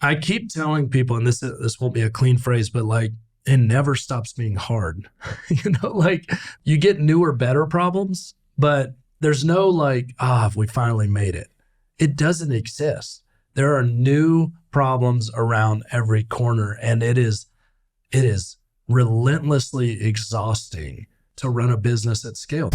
I keep telling people, and this won't be a clean phrase, but like it never stops being hard. Like you get newer, better problems, but there's no like, we finally made it. It doesn't exist. There are new problems around every corner, and it is relentlessly exhausting to run a business at scale.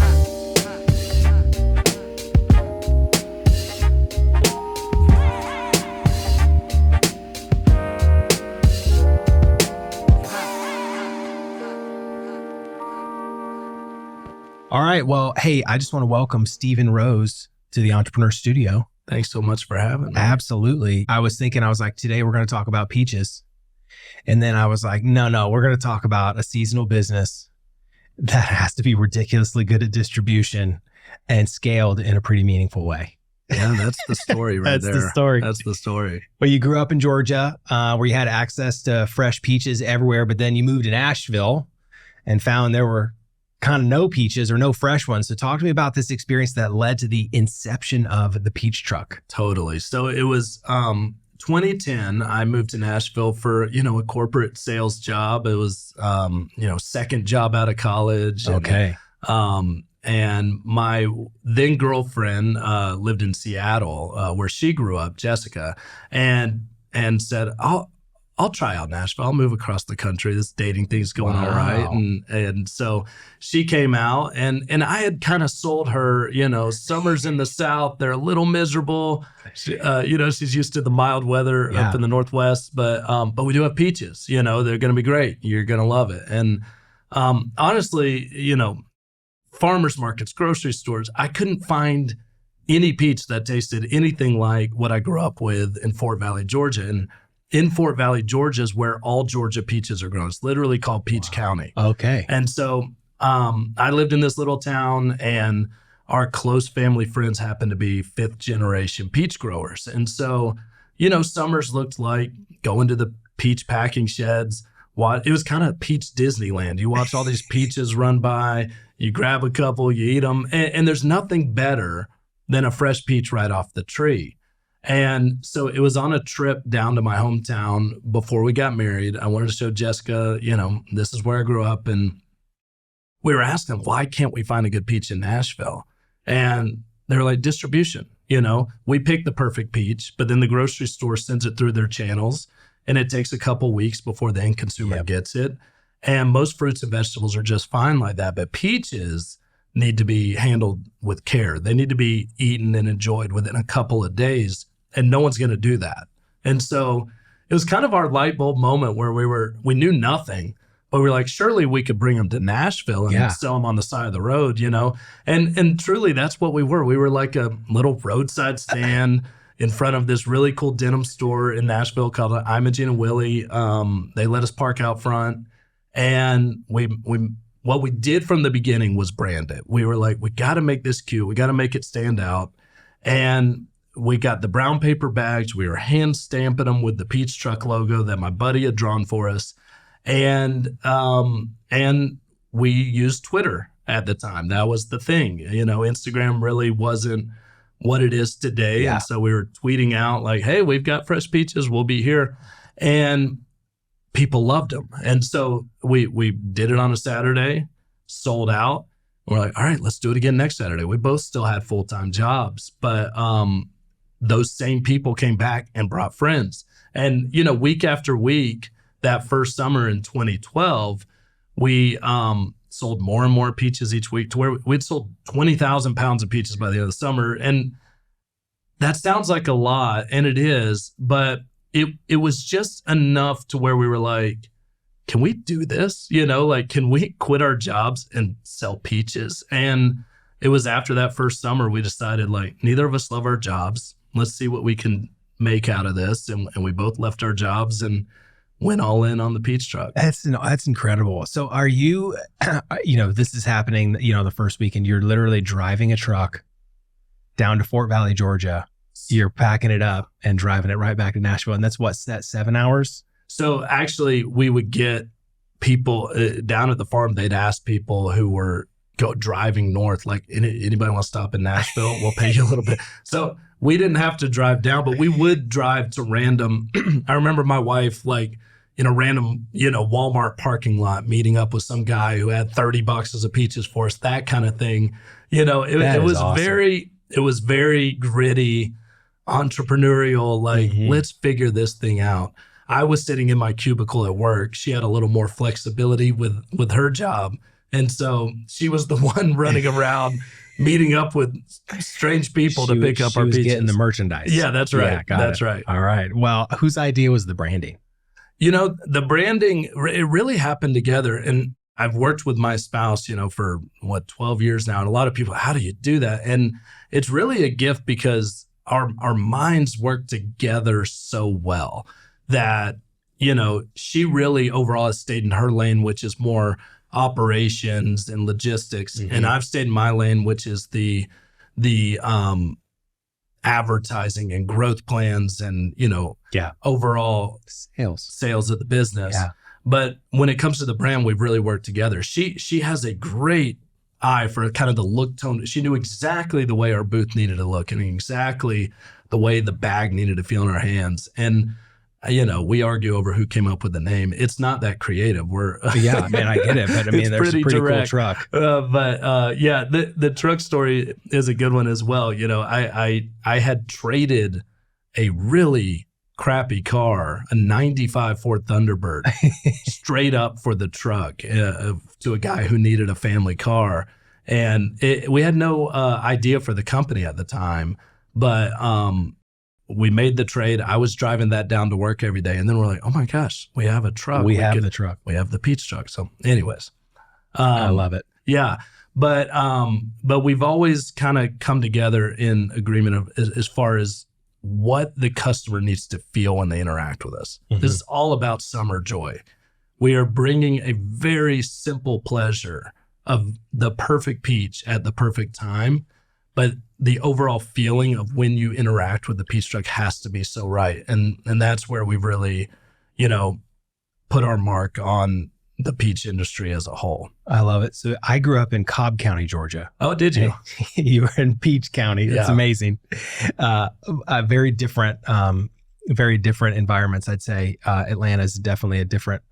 All right. Well, hey, I just want to welcome Stephen Rose to the Entrepreneur Studio. Thanks so much for having me. Absolutely. I was like, today we're going to talk about peaches. And then I was like, no, we're going to talk about a seasonal business that has to be ridiculously good at distribution and scaled in a pretty meaningful way. Yeah, that's the story right there. That's the story. Well, you grew up in Georgia where you had access to fresh peaches everywhere, but then you moved to Nashville and found there were kind of no peaches or no fresh ones. So talk to me about this experience that led to the inception of the peach truck. Totally. So it was 2010. I moved to Nashville for, a corporate sales job. It was, second job out of college. Okay. And my then girlfriend lived in Seattle, where she grew up, Jessica, and said, I'll try out Nashville. I'll move across the country. This dating thing's going all right. And so she came out and I had kind of sold her, summers in the South, they're a little miserable. She's used to the mild weather up in the Northwest, but we do have peaches, they're going to be great. You're going to love it. And honestly, farmers markets, grocery stores, I couldn't find any peach that tasted anything like what I grew up with in Fort Valley, Georgia. And in Fort Valley, Georgia is where all Georgia peaches are grown. It's literally called Peach County. Okay. And so I lived in this little town, and our close family friends happened to be fifth generation peach growers. And so, summers looked like going to the peach packing sheds. It was kind of peach Disneyland. You watch all these peaches run by, you grab a couple, you eat them, and there's nothing better than a fresh peach right off the tree. And so it was on a trip down to my hometown before we got married. I wanted to show Jessica, this is where I grew up. And we were asking, why can't we find a good peach in Nashville? And they were like, distribution. We pick the perfect peach, but then the grocery store sends it through their channels, and it takes a couple weeks before the end consumer gets it. And most fruits and vegetables are just fine like that. But peaches need to be handled with care. They need to be eaten and enjoyed within a couple of days. And no one's going to do that. And so it was kind of our light bulb moment where we knew nothing, but we were like, surely we could bring them to Nashville and sell them on the side of the road, And truly, that's what we were. We were like a little roadside stand in front of this really cool denim store in Nashville called Imogen and Willie. They let us park out front, and what we did from the beginning was brand it. We were like, we got to make this cute. We got to make it stand out. And we got the brown paper bags. We were hand stamping them with the peach truck logo that my buddy had drawn for us. And we used Twitter at the time. That was the thing. Instagram really wasn't what it is today. Yeah. And so we were tweeting out like, hey, we've got fresh peaches. We'll be here. And people loved them. And so we did it on a Saturday, sold out. We're like, all right, let's do it again next Saturday. We both still had full-time jobs, but those same people came back and brought friends. And, week after week, that first summer in 2012, we sold more and more peaches each week to where we'd sold 20,000 pounds of peaches by the end of the summer. And that sounds like a lot, and it is, but it was just enough to where we were like, can we do this? Can we quit our jobs and sell peaches? And it was after that first summer, we decided neither of us love our jobs. Let's see what we can make out of this. And we both left our jobs and went all in on the peach truck. That's incredible. So are you, this is happening, the first weekend, you're literally driving a truck down to Fort Valley, Georgia. You're packing it up and driving it right back to Nashville. And that's 7 hours? So actually we would get people down at the farm. They'd ask people who were go driving north. Like, anybody want to stop in Nashville? We'll pay you a little bit. So we didn't have to drive down, but we would drive to random. I remember my wife, like, in a random, Walmart parking lot, meeting up with some guy who had 30 boxes of peaches for us, that kind of thing. It was awesome. It was very gritty, entrepreneurial, like, let's figure this thing out. I was sitting in my cubicle at work. She had a little more flexibility with her job. And so she was the one running around, meeting up with strange people to pick up our peaches. Getting the merchandise. Yeah, that's right. Yeah, that's right. All right. Well, whose idea was the branding? The branding, it really happened together. And I've worked with my spouse, for 12 years now. And a lot of people, how do you do that? And it's really a gift because our minds work together so well that, she really overall has stayed in her lane, which is more operations and logistics. And I've stayed in my lane, which is the advertising and growth plans and, overall sales of the business. Yeah. But when it comes to the brand, we've really worked together. She has a great eye for kind of the look tone. She knew exactly the way our booth needed to look and exactly the way the bag needed to feel in our hands. And, we argue over who came up with the name. It's not that creative. Yeah, man, I get it. But I mean, there's a pretty cool truck. The truck story is a good one as well. I had traded a really crappy car, a 95 Ford Thunderbird, straight up for the truck to a guy who needed a family car. And we had no idea for the company at the time, but we made the trade. I was driving that down to work every day. And then we're like, oh my gosh, we have a truck. We have the truck. We have the peach truck. So anyways. I love it. Yeah. But we've always kind of come together in agreement of as far as what the customer needs to feel when they interact with us. This is all about summer joy. We are bringing a very simple pleasure of the perfect peach at the perfect time, but the overall feeling of when you interact with the peach truck has to be so right. And that's where we've really, put our mark on the peach industry as a whole. I love it. So I grew up in Cobb County, Georgia. Oh, did you? You were in Peach County. That's amazing. Very different environments. I'd say Atlanta is definitely a different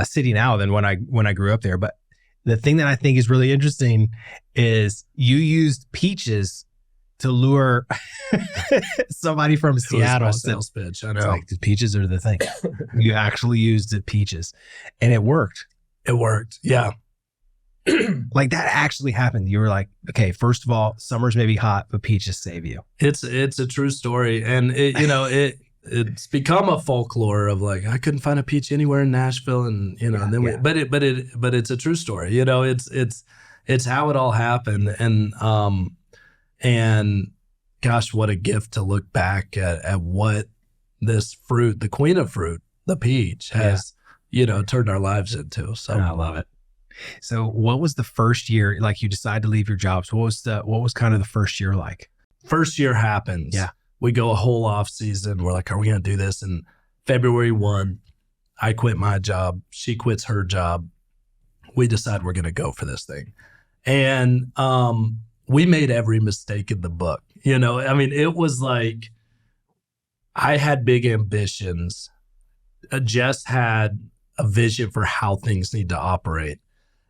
city now than when I grew up there. But the thing that I think is really interesting is you used peaches to lure somebody from Seattle. Sales pitch. I know. It's like the peaches are the thing. You actually used the peaches, and it worked. It worked. Yeah. Like that actually happened. You were like, okay, first of all, summers may be hot, but peaches save you. It's a true story, and it's become a folklore of like, I couldn't find a peach anywhere in Nashville, and but it's a true story. It's how it all happened, and gosh, what a gift to look back at what this fruit, the queen of fruit, the peach, has turned our lives into. So I love it. So what was the first year, like you decided to leave your jobs? What was kind of the first year like? First year happens. Yeah. We go a whole off season. We're like, are we going to do this? And February 1, I quit my job. She quits her job. We decide we're going to go for this thing. And we made every mistake in the book. It was like, I had big ambitions. Jess had a vision for how things need to operate.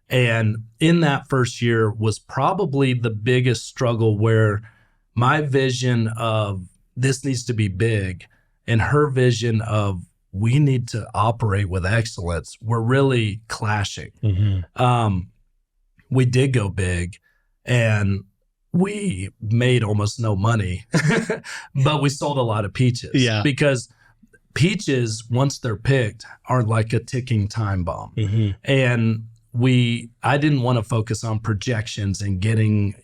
And in that first year was probably the biggest struggle, where my vision of this needs to be big and her vision of we need to operate with excellence were really clashing. We did go big and we made almost no money, but we sold a lot of peaches. Yeah. Because peaches, once they're picked, are like a ticking time bomb. And I didn't want to focus on projections and getting,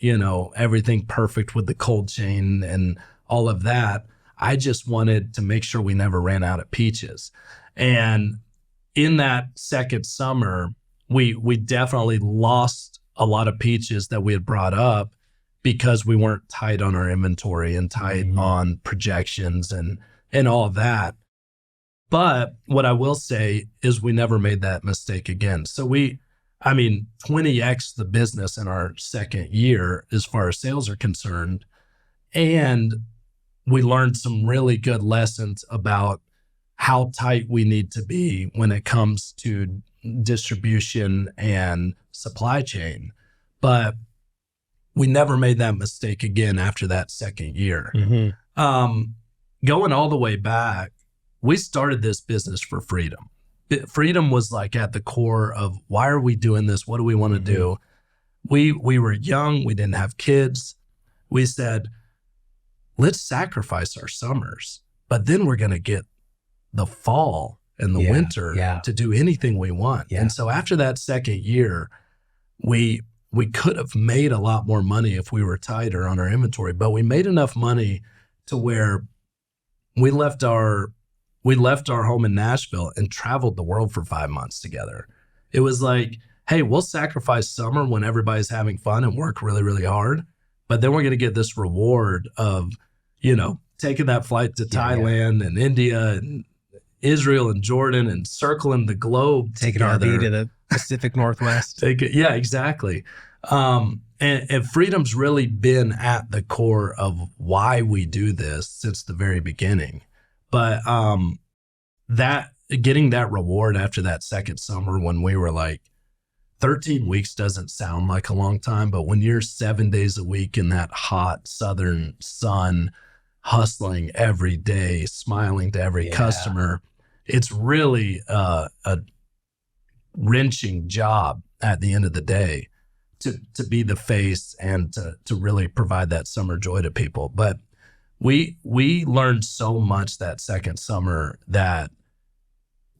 everything perfect with the cold chain and all of that. I just wanted to make sure we never ran out of peaches. And in that second summer, we definitely lost a lot of peaches that we had brought up because we weren't tight on our inventory and tight on projections and all of that. But what I will say is we never made that mistake again. So I mean, 20x the business in our second year as far as sales are concerned. And we learned some really good lessons about how tight we need to be when it comes to distribution and supply chain. But we never made that mistake again after that second year. Going all the way back, we started this business for freedom. Freedom was like at the core of why are we doing this? What do we want to do? We were young. We didn't have kids. We said, let's sacrifice our summers, but then we're going to get the fall and the winter to do anything we want. And so after that second year, we could have made a lot more money if we were tighter on our inventory, but we made enough money to where we left our home in Nashville and traveled the world for 5 months together. It was like, hey, we'll sacrifice summer when everybody's having fun and work really, really hard. But then we're going to get this reward of, taking that flight to Thailand and India and Israel and Jordan and circling the globe Take an RV to the Pacific Northwest. Yeah, exactly. And freedom's really been at the core of why we do this since the very beginning. But that getting that reward after that second summer when we were like, 13 weeks doesn't sound like a long time, but when you're 7 days a week in that hot southern sun, hustling every day, smiling to every customer, it's really a wrenching job at the end of the day to be the face and to really provide that summer joy to people. But we learned so much that second summer that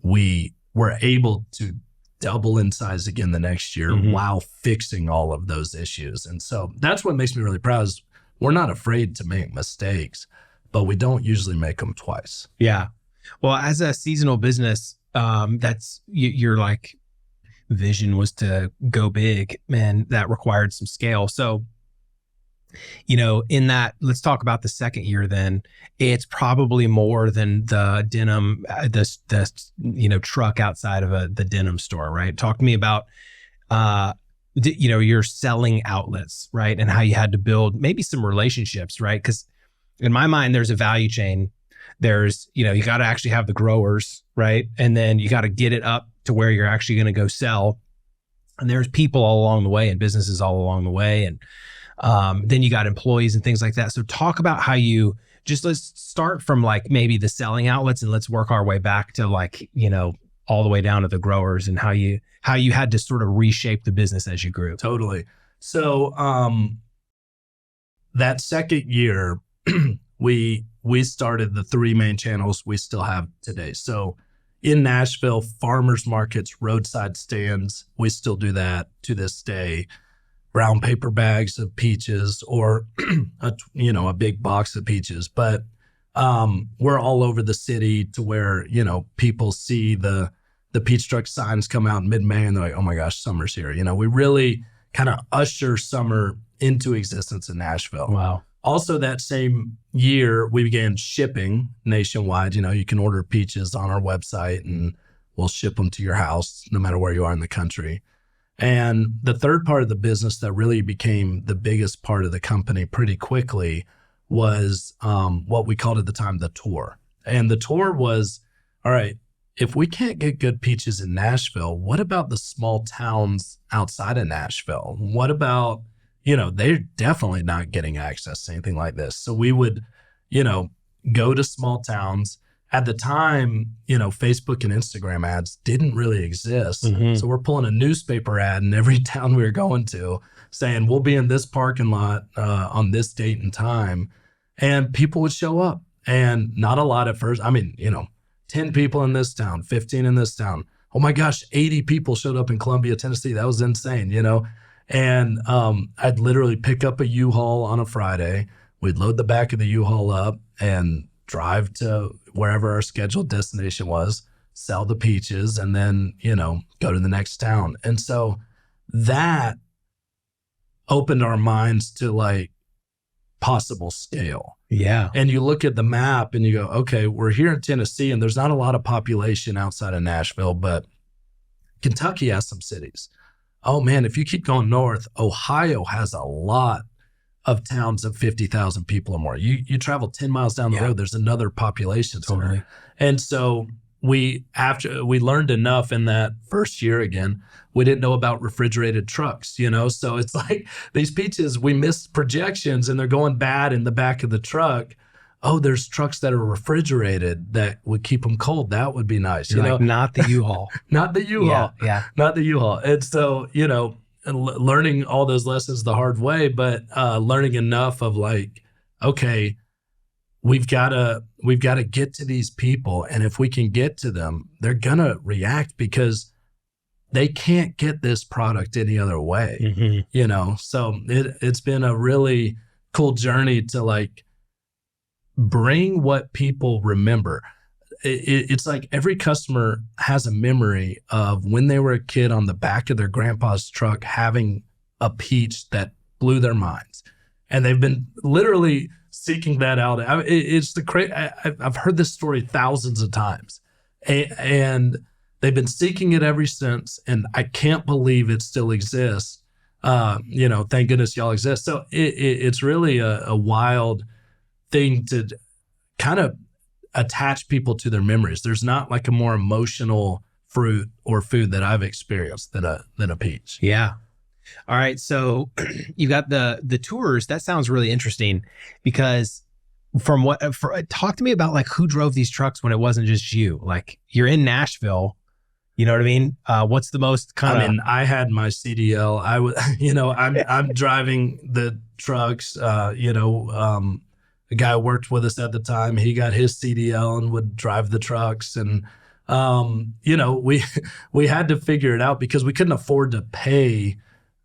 we were able to double in size again the next year while fixing all of those issues. And so that's what makes me really proud is we're not afraid to make mistakes, but we don't usually make them twice. Yeah. Well, as a seasonal business, that's your like vision was to go big, and that required some scale. So, in that, let's talk about the second year then. It's probably more than the denim, the truck outside of the denim store, right? Talk to me about, your selling outlets, right? And how you had to build maybe some relationships, right? Because in my mind, there's a value chain. There's, you got to actually have the growers, right? And then you got to get it up to where you're actually going to go sell. And there's people all along the way and businesses all along the way. And then you got employees and things like that. So talk about how let's start from like maybe the selling outlets and let's work our way back to like, all the way down to the growers and how you had to sort of reshape the business as you grew. Totally. So that second year, we started the three main channels we still have today. So in Nashville, farmers markets, roadside stands, we still do that to this day. Brown paper bags of peaches or a big box of peaches. But we're all over the city to where, people see the peach truck signs come out in mid-May and they're like, oh my gosh, summer's here. We really kind of usher summer into existence in Nashville. Wow. Also that same year, we began shipping nationwide. You can order peaches on our website and we'll ship them to your house no matter where you are in the country. And the third part of the business that really became the biggest part of the company pretty quickly was what we called at the time the tour. And the tour was, all right, if we can't get good peaches in Nashville, what about the small towns outside of Nashville? What about, they're definitely not getting access to anything like this. So we would, go to small towns. At the time, Facebook and Instagram ads didn't really exist. So we're pulling a newspaper ad in every town we were going to saying, we'll be in this parking lot on this date and time. And people would show up and not a lot at first. I mean, 10 people in this town, 15 in this town. Oh my gosh, 80 people showed up in Columbia, Tennessee. That was insane, And I'd literally pick up a U-Haul on a Friday. We'd load the back of the U-Haul up and drive to wherever our scheduled destination was, sell the peaches, and then, go to the next town. And so that opened our minds to like possible scale. Yeah. And you look at the map and you go, okay, we're here in Tennessee and there's not a lot of population outside of Nashville, but Kentucky has some cities. Oh man, if you keep going north, Ohio has a lot of towns of 50,000 people or more. You travel 10 miles down the road, there's another population center. Totally. And so after we learned enough in that first year again, we didn't know about refrigerated trucks, So it's like these peaches, we missed projections and they're going bad in the back of the truck. Oh, there's trucks that are refrigerated that would keep them cold. That would be nice. You're like, not the U-Haul. Not the U-Haul. Yeah. Not the U-Haul. And so, learning all those lessons the hard way, but learning enough of like, okay, we've got to get to these people. And if we can get to them, they're going to react because they can't get this product any other way, So it's been a really cool journey to like bring what people remember. It's like every customer has a memory of when they were a kid on the back of their grandpa's truck having a peach that blew their minds. And they've been literally seeking that out. It's I've heard this story thousands of times. And they've been seeking it ever since. And I can't believe it still exists. Thank goodness y'all exist. So it's really a wild thing to kind of attach people to their memories. There's not like a more emotional fruit or food that I've experienced than a peach. Yeah. All right. So you got the tours. That sounds really interesting because talk to me about like who drove these trucks when it wasn't just you. Like you're in Nashville. You know what I mean? What's the most kind of? I mean, I had my CDL. I was, I'm driving the trucks. The guy who worked with us at the time, he got his CDL and would drive the trucks. And, we had to figure it out because we couldn't afford to pay,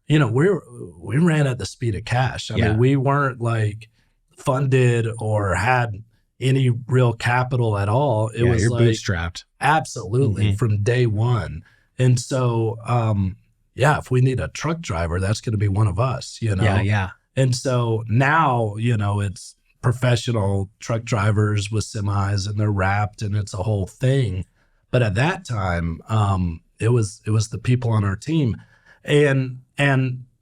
we ran at the speed of cash. I mean, we weren't like funded or had any real capital at all. It was you're like bootstrapped. Absolutely from day one. And so, if we need a truck driver, that's going to be one of us, Yeah. And so now, it's professional truck drivers with semis and they're wrapped and it's a whole thing. But at that time, it was the people on our team and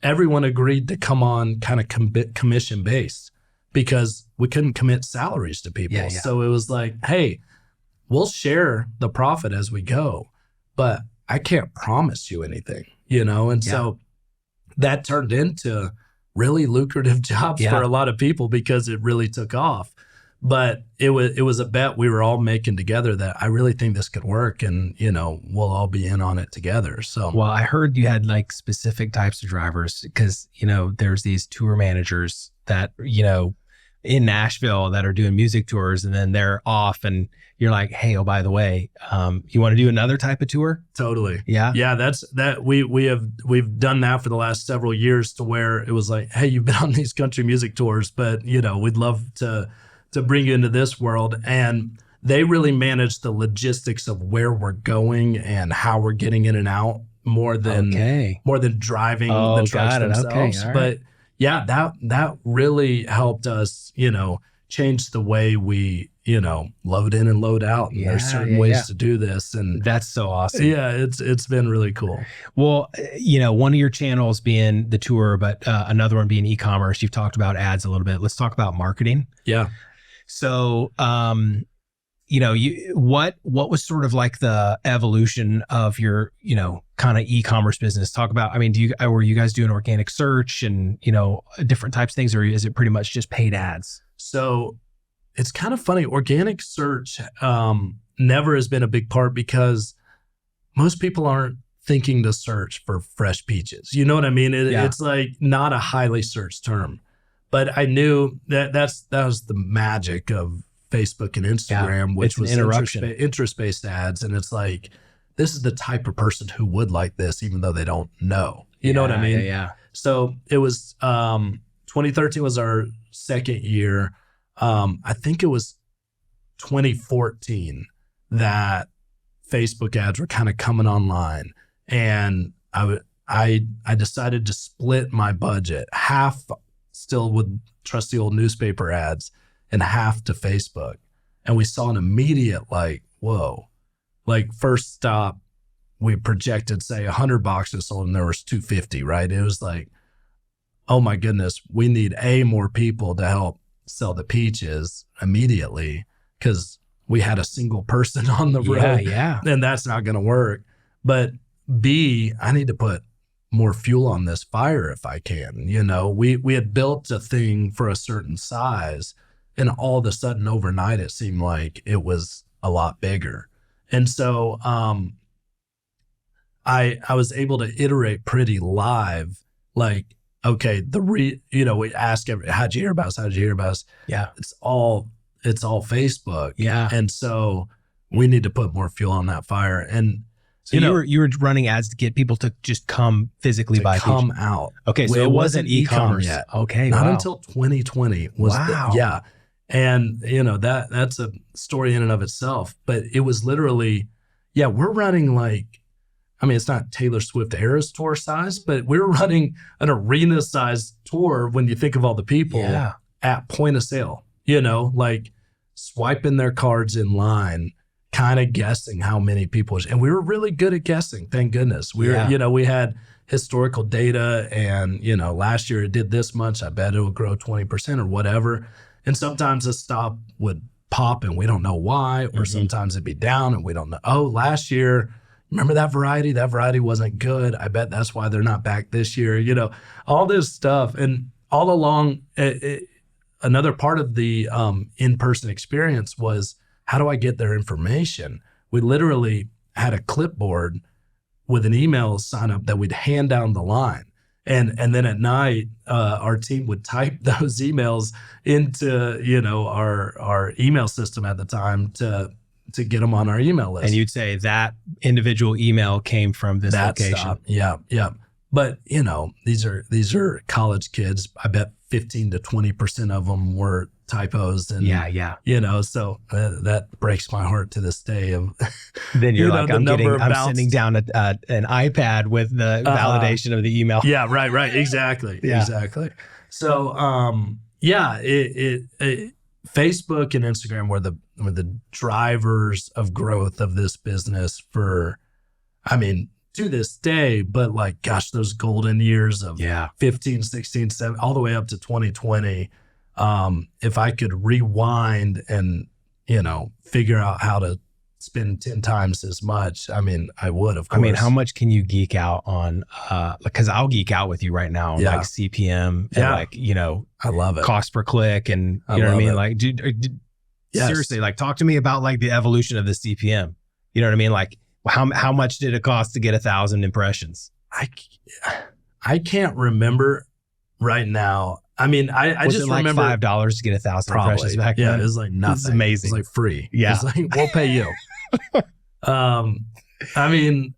everyone agreed to come on kind of commission based because we couldn't commit salaries to people. Yeah. So it was like, hey, we'll share the profit as we go, but I can't promise you anything, And so that turned into really lucrative jobs for a lot of people because it really took off. But it was a bet we were all making together that I really think this could work and, we'll all be in on it together. So, well, I heard you had like specific types of drivers because, there's these tour managers that, in Nashville that are doing music tours and then they're off and you're like, hey, oh, by the way, you want to do another type of tour? Totally. Yeah. Yeah. We've done that for the last several years to where it was like, hey, you've been on these country music tours, but we'd love to bring you into this world. And they really manage the logistics of where we're going and how we're getting in and out more than driving the trucks themselves. Okay. All right. But yeah, that really helped us, change the way we, load in and load out. And there's certain ways to do this. And that's so awesome. Yeah, it's been really cool. Well, one of your channels being the tour, but another one being e-commerce. You've talked about ads a little bit. Let's talk about marketing. Yeah. So, what was sort of like the evolution of your, kind of e-commerce business? Talk about, were you guys doing organic search and, different types of things, or is it pretty much just paid ads? So it's kind of funny. Organic search never has been a big part because most people aren't thinking to search for fresh peaches. You know what I mean? It's like not a highly searched term. But I knew that was the magic of Facebook and Instagram, which was interest-based ads. And it's like, this is the type of person who would like this, even though they don't know. You know what I mean? Yeah. So it was 2013 was our second year. I think it was 2014 that Facebook ads were kind of coming online. And I decided to split my budget, half still with trusty old newspaper ads and half to Facebook. And we saw an immediate like, whoa, like first stop, we projected, say, 100 boxes sold and there was 250, right? It was like, oh my goodness, we need more people to help sell the peaches immediately because we had a single person on the road. Yeah. And that's not going to work. But B, I need to put more fuel on this fire if I can. You know, we had built a thing for a certain size, and all of a sudden overnight it seemed like it was a lot bigger. And so I was able to iterate pretty live, like, okay, we ask how'd you hear about us? How'd you hear about us? Yeah. It's all Facebook. Yeah. And so we need to put more fuel on that fire. And so you were running ads to get people to just come physically buy come peaches. out. Okay, so it wasn't e-commerce yet. Okay, not wow. until 2020 was wow. And that's a story in and of itself. But it was literally, we're running like, I mean, it's not Taylor Swift Eras Tour size, but we're running an arena size tour when you think of all the people at point of sale, like swiping their cards in line, kind of guessing how many people. And we were really good at guessing. Thank goodness. We had historical data, and, last year it did this much. I bet it would grow 20% or whatever. And sometimes the stop would pop and we don't know why, or sometimes it'd be down and we don't know. Oh, last year, remember that variety? That variety wasn't good. I bet that's why they're not back this year. All this stuff. And all along, another part of the in-person experience was, how do I get their information? We literally had a clipboard with an email sign up that we'd hand down the line. And then at night, our team would type those emails into, our email system at the time to get them on our email list. And you'd say that individual email came from this location. Stop. Yeah. But these are college kids. I bet 15 to 20% of them were typos. And so that breaks my heart to this day. Of then you're like, I'm sending down an iPad with the validation of the email. Yeah, right, exactly. So Facebook and Instagram were the drivers of growth of this business for, I mean, to this day, but like, gosh, those golden years of 15, 16, 17, all the way up to 2020. If I could rewind and, figure out how to spend 10 times as much, I mean, I would, of course. I mean, how much can you geek out on, because I'll geek out with you right now on like CPM and like, I love it. Cost per click. And you know what I mean? Like, dude, seriously, like talk to me about like the evolution of the CPM. You know what I mean? Like, how much did it cost to get 1,000 impressions? I can't remember right now. I mean, I just remember $5 to get 1,000 impressions back then. Yeah, it was like nothing. It's amazing. It was like free. Yeah, it's like, we'll pay you. I mean,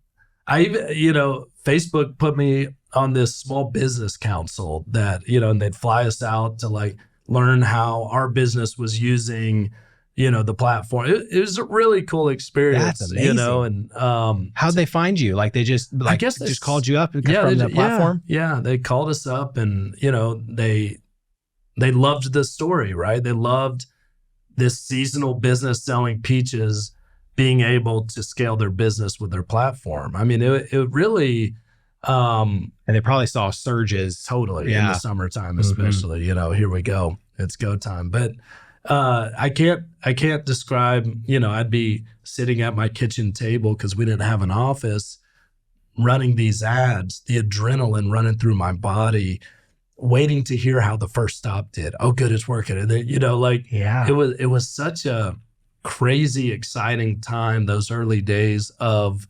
I even Facebook put me on this small business council that and they'd fly us out to like learn how our business was using the platform. It was a really cool experience. That's amazing. And how'd they find you? Like they just I guess just called you up from the platform? Yeah, they called us up, and they loved the story, right? They loved this seasonal business selling peaches being able to scale their business with their platform. I mean, it really and they probably saw surges totally in the summertime, especially. Here we go. It's go time. But I can't describe, I'd be sitting at my kitchen table because we didn't have an office, running these ads, the adrenaline running through my body, waiting to hear how the first stop did. Oh, good, it's working. And then, it was such a crazy, exciting time, those early days of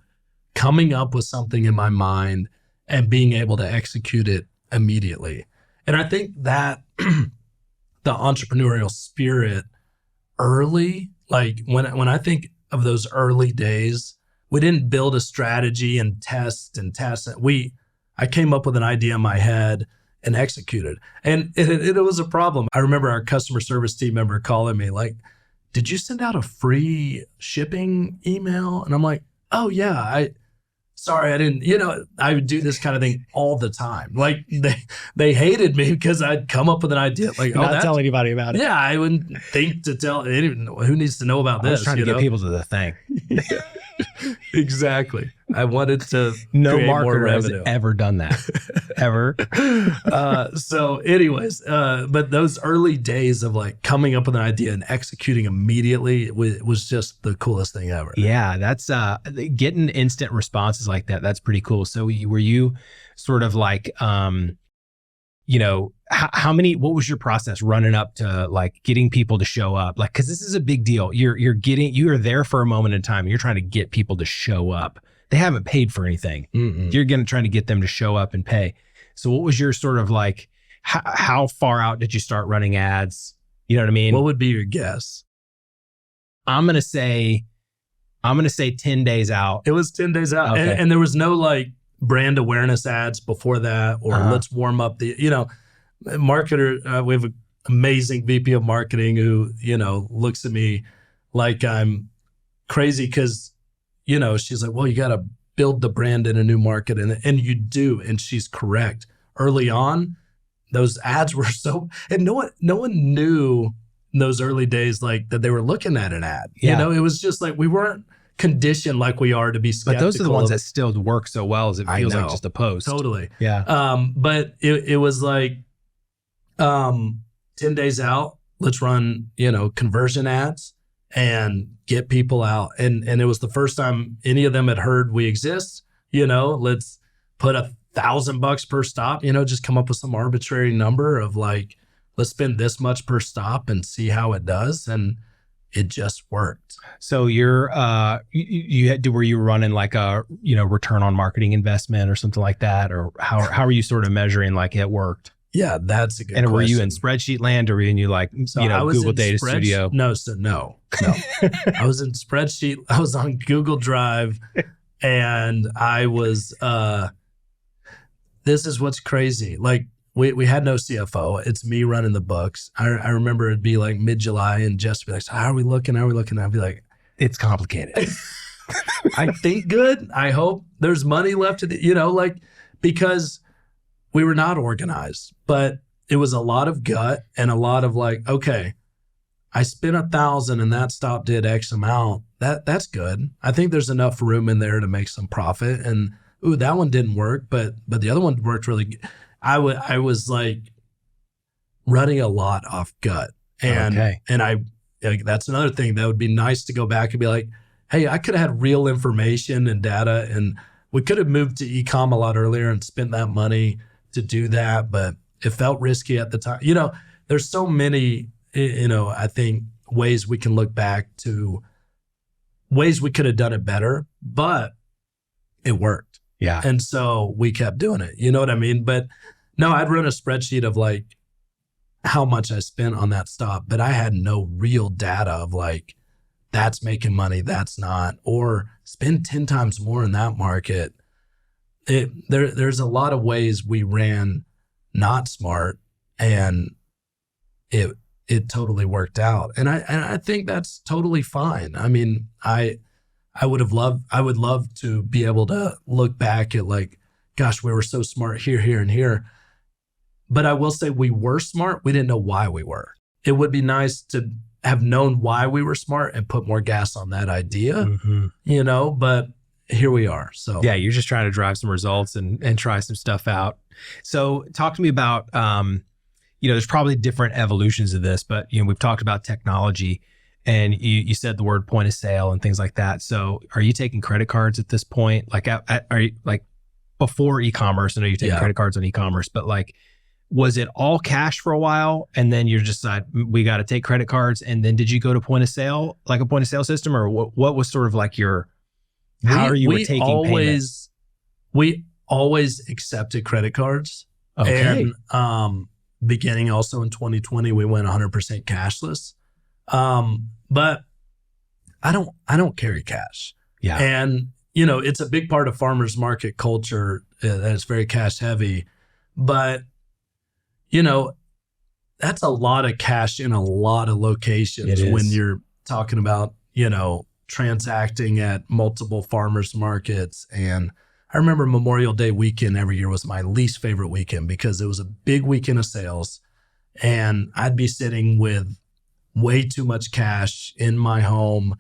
coming up with something in my mind and being able to execute it immediately. And I think that the entrepreneurial spirit early, like when I think of those early days, we didn't build a strategy and test. I came up with an idea in my head and executed. And it was a problem. I remember our customer service team member calling me like, did you send out a free shipping email? And I'm like, oh yeah, sorry, I didn't, I would do this kind of thing all the time. Like they hated me because I'd come up with an idea. Like, not tell anybody about it. Yeah, I wouldn't think to tell anyone. Who needs to know about this? I was trying to get people to the thing. Exactly. I wanted to No create more marketer has revenue. ever done that. Ever. So anyways, but those early days of like coming up with an idea and executing immediately was just the coolest thing ever. Yeah, that's getting instant responses like that. That's pretty cool. So were you sort of like, how many, what was your process running up to like getting people to show up? Like, cause this is a big deal. You are there for a moment in time and you're trying to get people to show up. They haven't paid for anything. Mm-mm. You're going to try to get them to show up and pay. So what was your sort of like, how far out did you start running ads? You know what I mean? What would be your guess? I'm going to say 10 days out. It was 10 days out. Okay. And there was no like brand awareness ads before that, or let's warm up the, marketer. We have an amazing VP of marketing who, looks at me like I'm crazy because, she's like, well, you got to build the brand in a new market. And you do. And she's correct. Early on, those ads were and no one knew in those early days, like that they were looking at an ad. Yeah. It was just like, we weren't conditioned like we are to be skeptical. But those are the ones that still work so well as it feels like just a post. Totally. Yeah. But it was like 10 days out, let's run, conversion ads and get people out. And it was the first time any of them had heard we exist. Let's put $1,000 per stop, just come up with some arbitrary number of like, let's spend this much per stop and see how it does. And it just worked. So were you running like a, return on marketing investment or something like that? Or how are you sort of measuring like it worked? Yeah, that's a good question. And were you in question. spreadsheet land, or were you like, I was Google in Data Studio? No. I was in spreadsheet. I was on Google Drive, and I was, this is what's crazy. Like we had no CFO. It's me running the books. I remember it'd be like mid-July and Jess would be like, so how are we looking? I'd be like, it's complicated. I think good. I hope there's money left because we were not organized, but it was a lot of gut and a lot of like, okay, I spent $1,000 and that stop did X amount. That's good. I think there's enough room in there to make some profit. And that one didn't work, but the other one worked really good. I was like running a lot off gut, and that's another thing that would be nice to go back and be like, hey, I could have had real information and data, and we could have moved to e-com a lot earlier and spent that money to do that, but it felt risky at the time. There's so many, I think ways we can look back to ways we could have done it better, but it worked. Yeah. And so we kept doing it. You know what I mean? But no, I'd run a spreadsheet of like how much I spent on that stop, but I had no real data of like, that's making money, that's not, or spend 10 times more in that market. There's a lot of ways we ran not smart, and it totally worked out. And I think that's totally fine. I mean, I would love to be able to look back at like, gosh, we were so smart here, and here. But I will say we were smart. We didn't know why we were. It would be nice to have known why we were smart and put more gas on that idea, but here we are. So yeah, you're just trying to drive some results and try some stuff out. So talk to me about, there's probably different evolutions of this, but we've talked about technology, and you said the word point of sale and things like that. So are you taking credit cards at this point? Like, are you like before e-commerce? I know you're taking credit cards on e-commerce, but like, was it all cash for a while, and then you just decide we got to take credit cards, and then did you go to point of sale, like a point of sale system, or what was sort of like your how are you were taking payments? We always accepted credit cards. Okay. And beginning also in 2020, we went 100% cashless. But I don't carry cash. Yeah. And it's a big part of farmers market culture that's very cash heavy. But that's a lot of cash in a lot of locations when you're talking about, transacting at multiple farmers markets. And I remember Memorial Day weekend every year was my least favorite weekend because it was a big weekend of sales, and I'd be sitting with way too much cash in my home,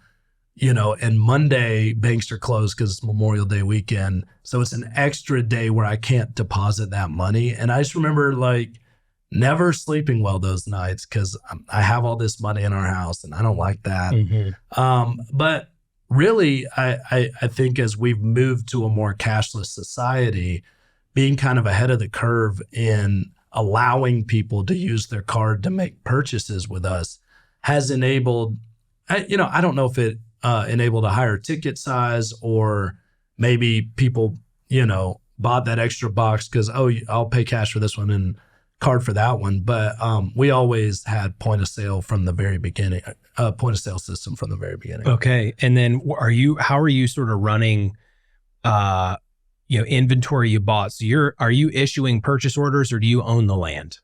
and Monday banks are closed because it's Memorial Day weekend. So it's an extra day where I can't deposit that money. And I just remember like never sleeping well those nights because I have all this money in our house and I don't like that. But really, I think as we've moved to a more cashless society, being kind of ahead of the curve in allowing people to use their card to make purchases with us has enabled, I don't know if it enabled a higher ticket size or maybe people, bought that extra box because, I'll pay cash for this one and card for that one. But we always had point of sale from the very beginning, point of sale system from the very beginning. Okay. And then how are you sort of running, inventory you bought? So are you issuing purchase orders or do you own the land?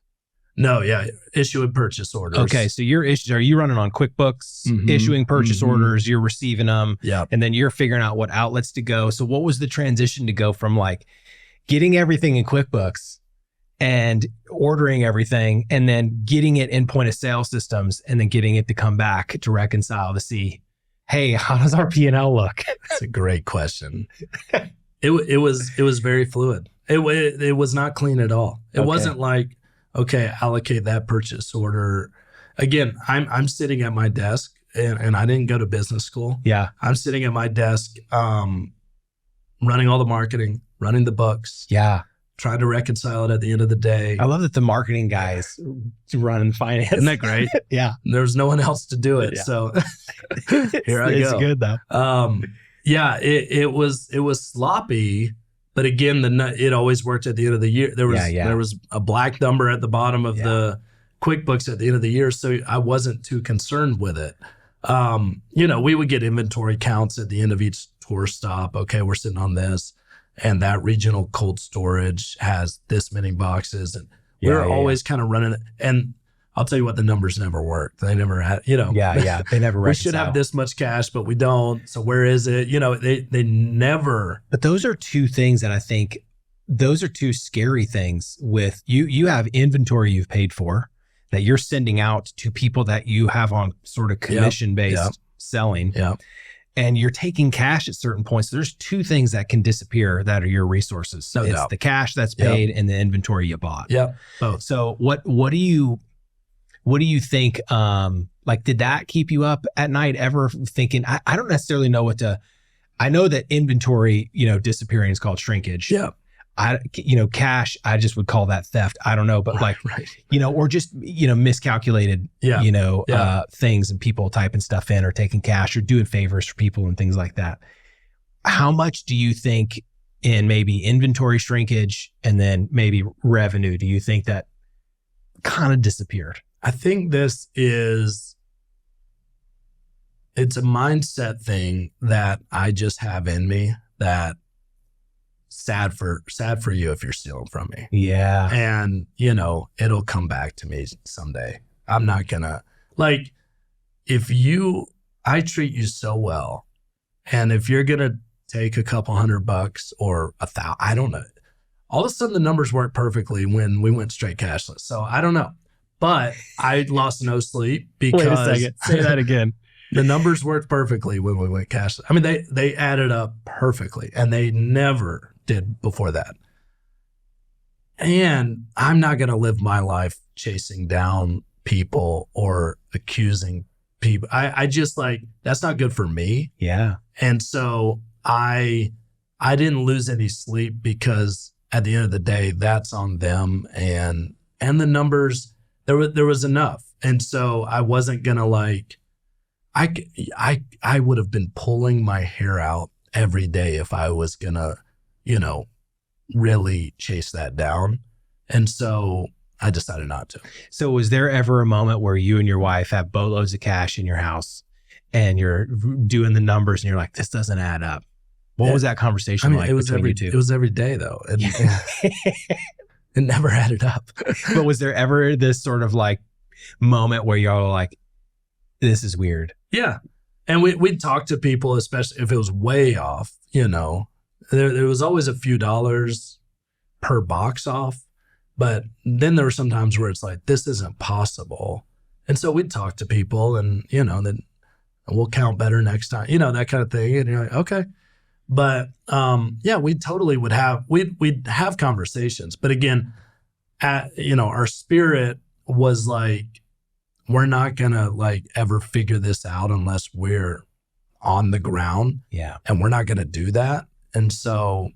No, yeah, issuing purchase orders. Okay, so are you running on QuickBooks, issuing purchase orders, you're receiving them, and then you're figuring out what outlets to go. So what was the transition to go from like getting everything in QuickBooks and ordering everything and then getting it in point of sale systems and then getting it to come back to reconcile to see, hey, how does our P&L look? That's a great question. It was very fluid. It was not clean at all. It wasn't like, okay, allocate that purchase order. Again, I'm sitting at my desk and I didn't go to business school. Yeah. I'm sitting at my desk, running all the marketing, running the books. Yeah. Trying to reconcile it at the end of the day. I love that the marketing guys run finance. Isn't that great? Yeah. There's no one else to do it. Yeah. So here I go. It's good though. Yeah, it was sloppy. But again, it always worked at the end of the year. There was a black number at the bottom of the QuickBooks at the end of the year, so I wasn't too concerned with it. We would get inventory counts at the end of each tour stop. Okay, we're sitting on this, and that regional cold storage has this many boxes, and we were always kind of running it. And I'll tell you what, the numbers never worked. They never had, they never reconcile. We should have this much cash, but we don't. So where is it? They never. But those are two things that I think, those are two scary things with you. You have inventory you've paid for that you're sending out to people that you have on sort of commission-based selling. Yeah. And you're taking cash at certain points. There's two things that can disappear that are your resources. No it's doubt. The cash that's paid and the inventory you bought. Yeah. Both. So what do you think, did that keep you up at night ever thinking, I don't necessarily know I know that inventory, disappearing is called shrinkage. Yeah. Cash, I just would call that theft. I don't know, but right. Or just, miscalculated, things and people typing stuff in or taking cash or doing favors for people and things like that. How much do you think in maybe inventory shrinkage and then maybe revenue, do you think that kind of disappeared? I think it's a mindset thing that I just have in me that sad for you if you're stealing from me. Yeah. And, it'll come back to me someday. I'm not gonna, I treat you so well. And if you're gonna take a couple $100 or $1,000, I don't know. All of a sudden the numbers work perfectly when we went straight cashless. So I don't know. But I lost no sleep because— Wait a second. Say that again. The numbers worked perfectly when we went cashless. I mean, they added up perfectly, and they never did before that. And I'm not going to live my life chasing down people or accusing people. I just that's not good for me. Yeah. And so I didn't lose any sleep because at the end of the day, that's on them. And the numbers— there was enough. And so I wasn't going to I would have been pulling my hair out every day if I was going to, really chase that down. And so I decided not to. So was there ever a moment where you and your wife have boatloads of cash in your house and you're doing the numbers and you're like, this doesn't add up? What was that conversation like between you two? It was every day though. It never added up. But was there ever this sort of moment where y'all were like, this is weird? Yeah. And we'd talk to people, especially if it was way off, there was always a few dollars per box off. But then there were some times where it's like, this isn't possible. And so we'd talk to people and, then and we'll count better next time, that kind of thing. And you're like, okay. But yeah, we totally we'd have conversations. But again, our spirit was like, we're not gonna like ever figure this out unless we're on the ground. Yeah. And we're not gonna do that. And so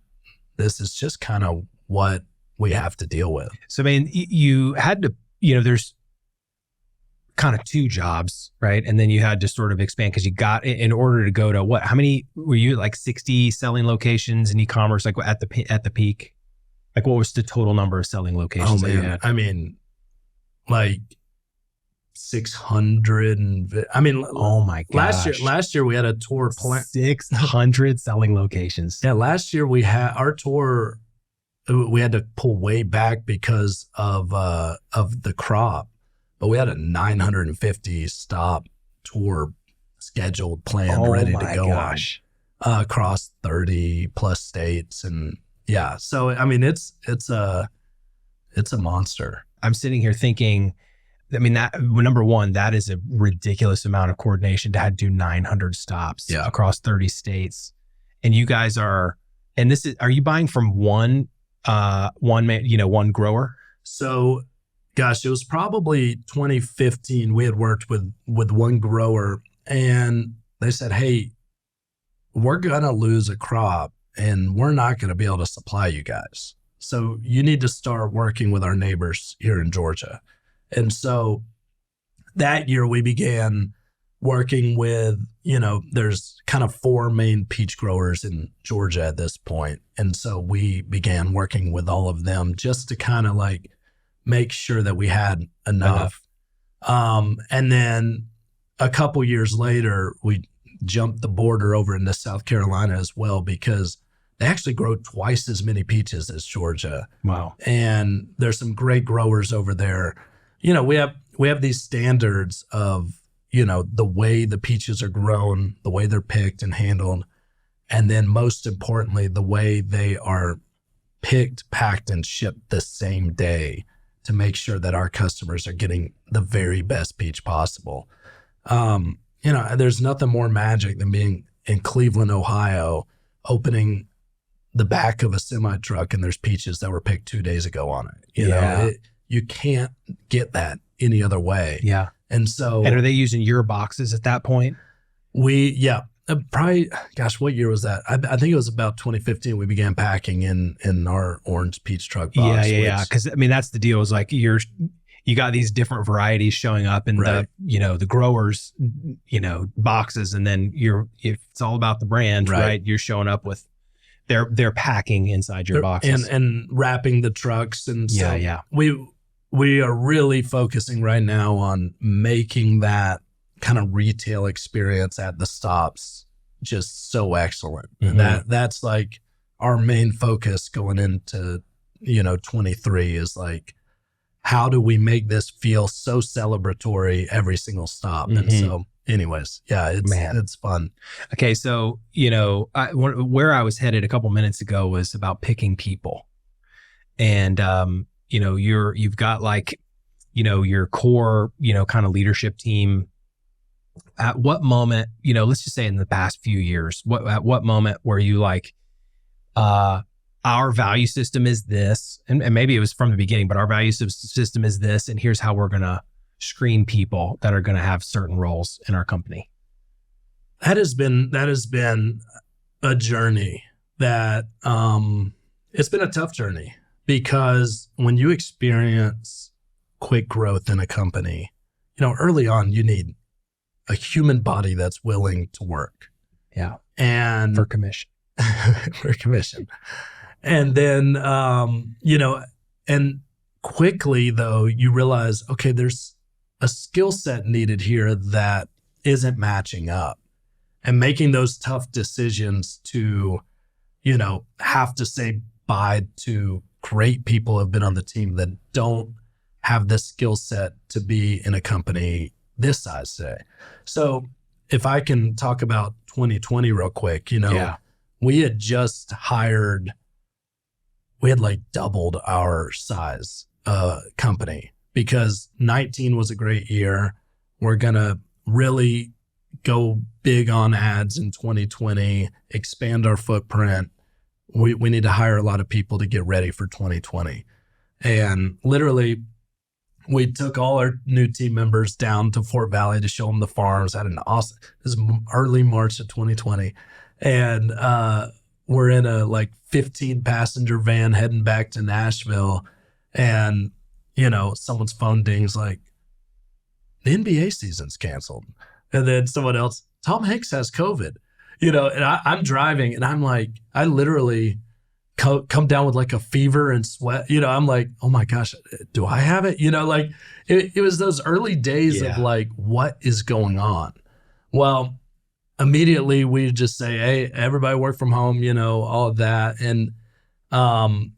this is just kind of what we have to deal with. So, I mean, you had to, there's kind of two jobs, right? And then you had to sort of expand because you got, in order to go to what, how many were you, like 60 selling locations in e-commerce, like at the peak? Like what was the total number of selling locations that you had? I mean, like 600 and oh my gosh. Last year we had a tour plan. 600 selling locations. Yeah, last year we had our tour, we had to pull way back because of the crop, but we had a 950 stop tour scheduled, planned, ready to go on across 30 plus states. And yeah, so I mean it's a monster. I'm sitting here thinking, I mean, that number one, that is a ridiculous amount of coordination to have to do 900 stops across 30 states. And you guys are you buying from one grower? So, gosh, it was probably 2015. We had worked with one grower, and they said, "Hey, we're gonna lose a crop, and we're not gonna be able to supply you guys. So you need to start working with our neighbors here in Georgia." And so that year we began working with, there's kind of 4 main peach growers in Georgia at this point. And so we began working with all of them just to kind of like make sure that we had enough. And then a couple years later, we jumped the border over into South Carolina as well, because they actually grow twice as many peaches as Georgia. Wow. And there's some great growers over there. We have these standards of, the way the peaches are grown, the way they're picked and handled, and then most importantly, the way they are picked, packed, and shipped the same day to make sure that our customers are getting the very best peach possible. There's nothing more magic than being in Cleveland, Ohio, opening the back of a semi truck and there's peaches that were picked 2 days ago on it. You can't get that any other way. Yeah. And so, and are they using your boxes at that point? Probably, gosh, what year was that? I think it was about 2015. We began packing in our orange peach truck box. Yeah. Because I mean, that's the deal. Is like you got these different varieties showing up in the growers, boxes, and then if it's all about the brand, right? You're showing up with they're packing inside your boxes and wrapping the trucks, and so we are really focusing right now on making that kind of retail experience at the stops just so excellent. Mm-hmm. That's like our main focus going into 23 is like, how do we make this feel so celebratory every single stop? Mm-hmm. And so anyways, it's fun. Okay. So, where I was headed a couple minutes ago was about picking people. And, you've got like, your core, kind of leadership team. At what moment, let's just say in the past few years, at what moment were you like, our value system is this, and maybe it was from the beginning, but our value system is this, and here's how we're going to screen people that are going to have certain roles in our company? That has been a journey that, it's been a tough journey, because when you experience quick growth in a company, early on you need a human body that's willing to work. Yeah. And for commission. For commission. And then, and quickly though, you realize, okay, there's a skill set needed here that isn't matching up, and making those tough decisions to, have to say bye to great people who have been on the team that don't have the skill set to be in a company this size today. So if I can talk about 2020 real quick, we had just hired, we had like doubled our size company, because 19 was a great year. We're going to really go big on ads in 2020, expand our footprint. We need to hire a lot of people to get ready for 2020. And literally, we took all our new team members down to Fort Valley to show them the farms. Had an awesome, this is early March of 2020. And we're in a like 15 passenger van heading back to Nashville. And, you know, someone's phone dings like, the NBA season's canceled. And then someone else, Tom Hanks has COVID, you know, and I'm driving and I'm like, I literally come down with like a fever and sweat, you know, I'm like, oh my gosh, do I have it? You know, like it was those early days of like, what is going on? Well, immediately we just say, hey, everybody work from home, you know, all of that. And,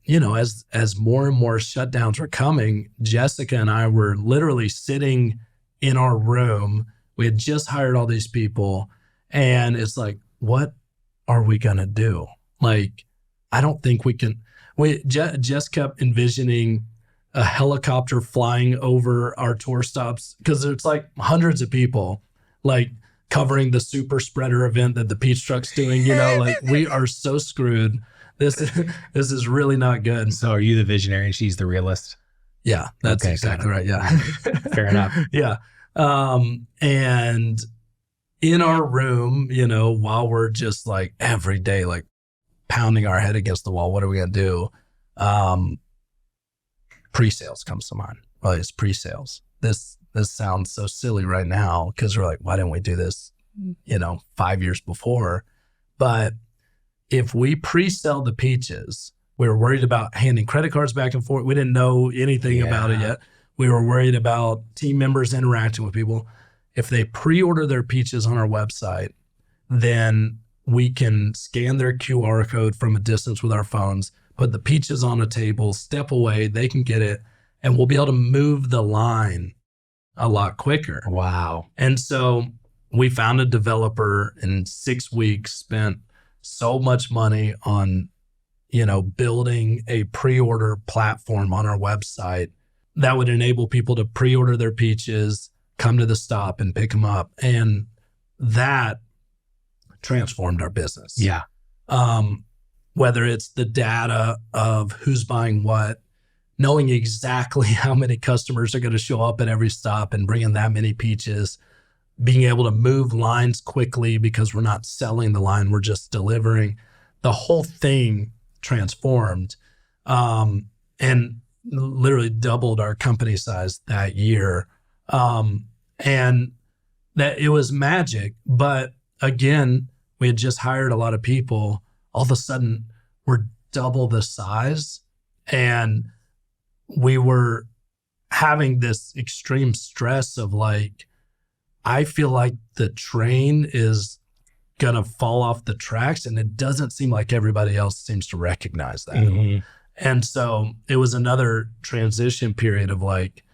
you know, as more and more shutdowns were coming, Jessica and I were literally sitting in our room. We had just hired all these people and it's like, what are we going to do? Like, I don't think we can, Jess kept envisioning a helicopter flying over our tour stops because it's like hundreds of people like covering the super spreader event that the Peach Truck's doing, you know, like we are so screwed. This is really not good. So are you the visionary and she's the realist? Yeah, that's okay, exactly right. Yeah. Fair enough. Yeah. And in our room, you know, while we're just like every day, like pounding our head against the wall, what are we going to do? Pre-sales comes to mind. Well, it's pre-sales. This sounds so silly right now because we're like, why didn't we do this, you know, 5 years before? But if we pre-sell the peaches, we were worried about handing credit cards back and forth. We didn't know anything about it yet. We were worried about team members interacting with people. If they pre-order their peaches on our website, then we can scan their QR code from a distance with our phones, put the peaches on a table, step away, they can get it, and we'll be able to move the line a lot quicker. Wow. And so we found a developer in 6 weeks, spent so much money on, you know, building a pre-order platform on our website that would enable people to pre-order their peaches, come to the stop and pick them up. And that transformed our business. Yeah. Whether it's the data of who's buying what, knowing exactly how many customers are going to show up at every stop and bringing that many peaches, being able to move lines quickly because we're not selling the line, we're just delivering. The whole thing transformed and literally doubled our company size that year. And that it was magic. But again, we had just hired a lot of people. All of a sudden, we're double the size. And we were having this extreme stress of like, I feel like the train is going to fall off the tracks. And it doesn't seem like everybody else seems to recognize that. Mm-hmm. And so it was another transition period of like,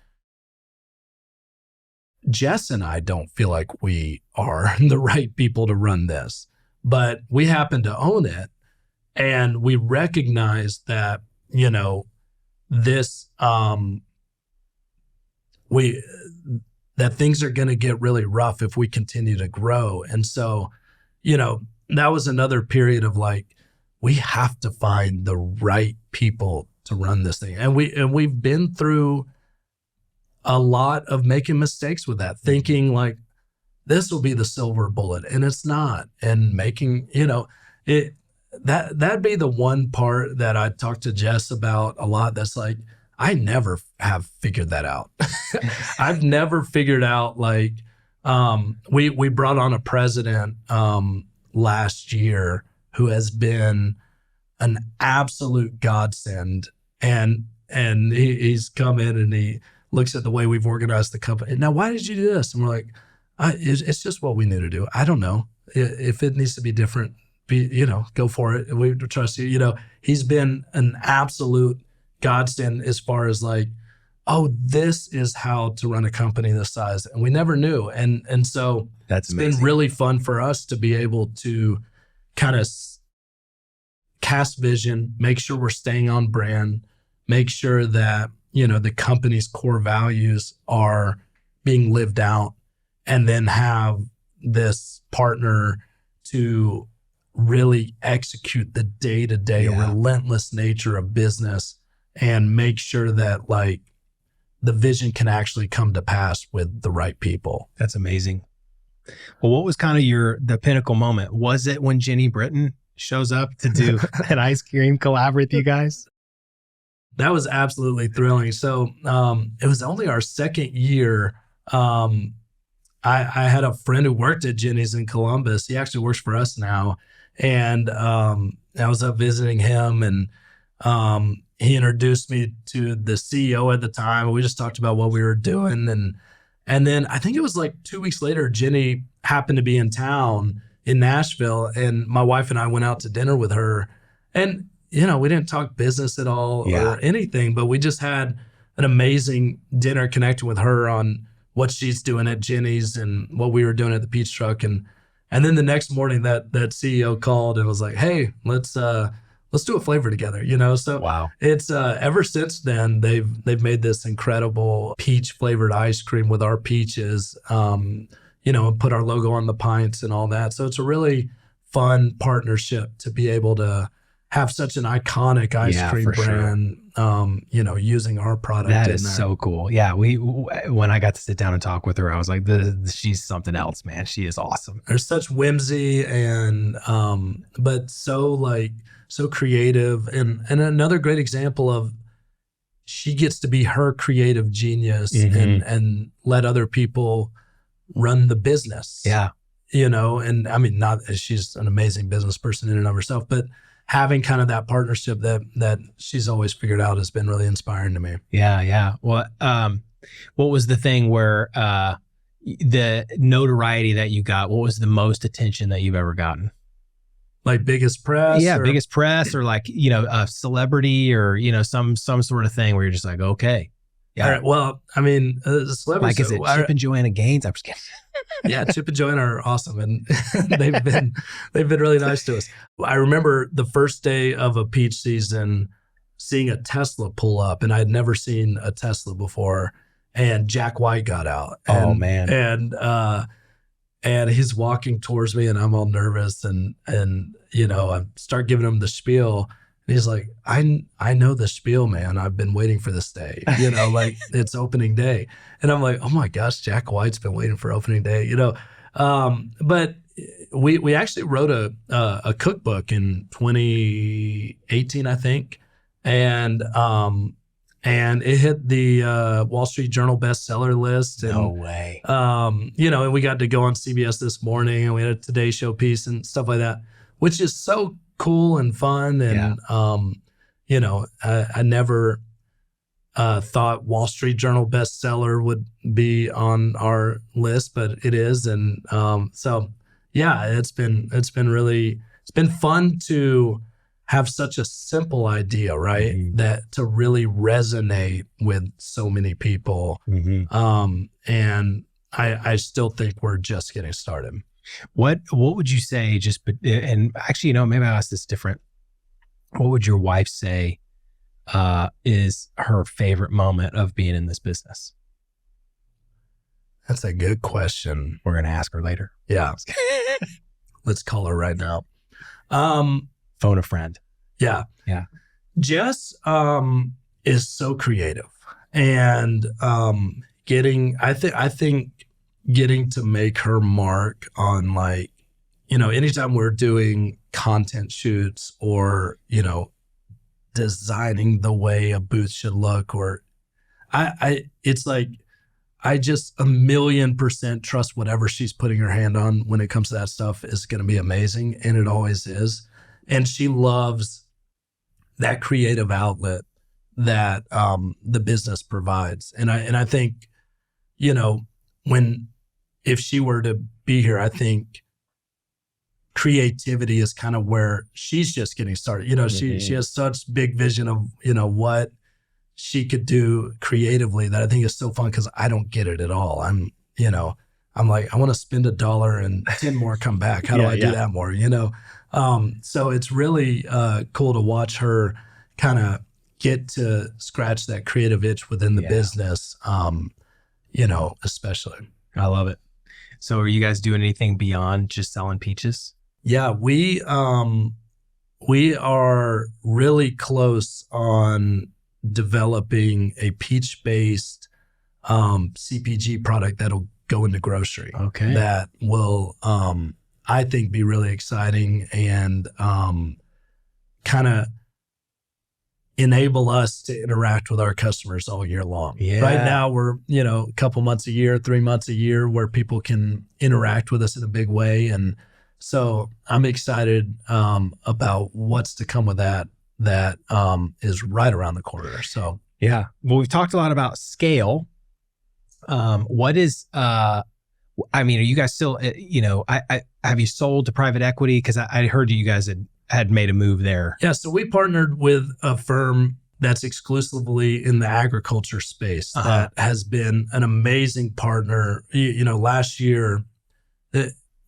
Jess and I don't feel like we are the right people to run this, but we happen to own it. And we recognize that, you know, this, that things are going to get really rough if we continue to grow. And so, you know, that was another period of like, we have to find the right people to run this thing. And we've been through a lot of making mistakes with that, thinking like this will be the silver bullet, and it's not. And making, you know, that'd be the one part that I talk to Jess about a lot. That's like, I never have figured that out. I've never figured out like, we brought on a president last year who has been an absolute godsend. And he's come in and he looks at the way we've organized the company. Now, why did you do this? And we're like, it's just what we knew to do. I don't know if it needs to be different. Go for it. We trust you. You know, he's been an absolute godsend as far as like, oh, this is how to run a company this size. And we never knew. And so that's amazing. Been really fun for us to be able to kind of cast vision, make sure we're staying on brand, make sure that, you know, the company's core values are being lived out, and then have this partner to really execute the day-to-day relentless nature of business and make sure that like the vision can actually come to pass with the right people. That's amazing. Well, what was kind of the pinnacle moment? Was it when Jenny Britton shows up to do an ice cream collab with you guys? That was absolutely thrilling. So it was only our second year. I had a friend who worked at Jenny's in Columbus. He actually works for us now. And I was up visiting him, and he introduced me to the CEO at the time. We just talked about what we were doing. And then I think it was like 2 weeks later, Jenny happened to be in town in Nashville, and my wife and I went out to dinner with her. And, you know, we didn't talk business at all or anything, but we just had an amazing dinner connecting with her on what she's doing at Jenny's and what we were doing at the Peach Truck. And then the next morning that CEO called and was like, hey, let's do a flavor together, you know? So wow. It's ever since then, they've made this incredible peach flavored ice cream with our peaches, you know, and put our logo on the pints and all that. So it's a really fun partnership to be able to have such an iconic ice cream brand, you know, using our product. That is so cool. Yeah. When I got to sit down and talk with her, I was like, she's something else, man. She is awesome. There's such whimsy and, but so creative. And another great example of she gets to be her creative genius and let other people run the business. Yeah. You know, and I mean, she's an amazing business person in and of herself, but having kind of that partnership that she's always figured out has been really inspiring to me. Yeah. Yeah. Well, what was the thing where, the notoriety that you got, what was the most attention that you've ever gotten? Like biggest press? Yeah, biggest press, or like, you know, a celebrity, or, you know, some sort of thing where you're just like, okay. Yeah. All right. Well, I mean, celebrities. Like, is it Chip and Joanna Gaines? I'm just kidding. Yeah, Chip and Joanna are awesome, and they've been really nice to us. I remember the first day of a peach season, seeing a Tesla pull up, and I had never seen a Tesla before. And Jack White got out. Oh man! And he's walking towards me, and I'm all nervous, and you know, I start giving him the spiel. And he's like, I know the spiel, man. I've been waiting for this day. You know, like it's opening day. And I'm like, oh my gosh, Jack White's been waiting for opening day, you know. But we actually wrote a cookbook in 2018, I think. And it hit the Wall Street Journal bestseller list. And, no way. You know, and we got to go on CBS This Morning, and we had a Today Show piece and stuff like that, which is so cool and fun. And, you know, I never thought Wall Street Journal bestseller would be on our list, but it is. And so, yeah, it's been fun to have such a simple idea, right? Mm-hmm. That to really resonate with so many people. Mm-hmm. And I still think we're just getting started. What would you say, and actually, you know, maybe I'll ask this different. What would your wife say is her favorite moment of being in this business? That's a good question. We're going to ask her later. Yeah. Let's call her right now. Phone a friend. Yeah. Yeah. Jess is so creative, and I think getting to make her mark on, like, you know, anytime we're doing content shoots or, you know, designing the way a booth should look, or it's like, I just 1,000,000% trust whatever she's putting her hand on when it comes to that stuff is going to be amazing. And it always is. And she loves that creative outlet that the business provides. And I think, you know, if she were to be here, I think creativity is kind of where she's just getting started. You know, she has such big vision of, you know, what she could do creatively that I think is so fun, because I don't get it at all. I'm like, I want to spend $1 and 10 more come back. How do I do that more? You know? So it's really cool to watch her kind of get to scratch that creative itch within the business, you know, especially. I love it. So are you guys doing anything beyond just selling peaches? Yeah, we are really close on developing a peach-based CPG product that'll go into grocery. Okay. That will, I think, be really exciting and kind of enable us to interact with our customers all year long. Yeah. Right now, we're, a couple months a year, 3 months a year where people can interact with us in a big way. And so I'm excited about what's to come with that is right around the corner. So, yeah. Well, we've talked a lot about scale. What is, are you guys still, I have you sold to private equity? Cause I heard you guys had made a move there. Yeah. So we partnered with a firm that's exclusively in the agriculture space that has been an amazing partner. Last year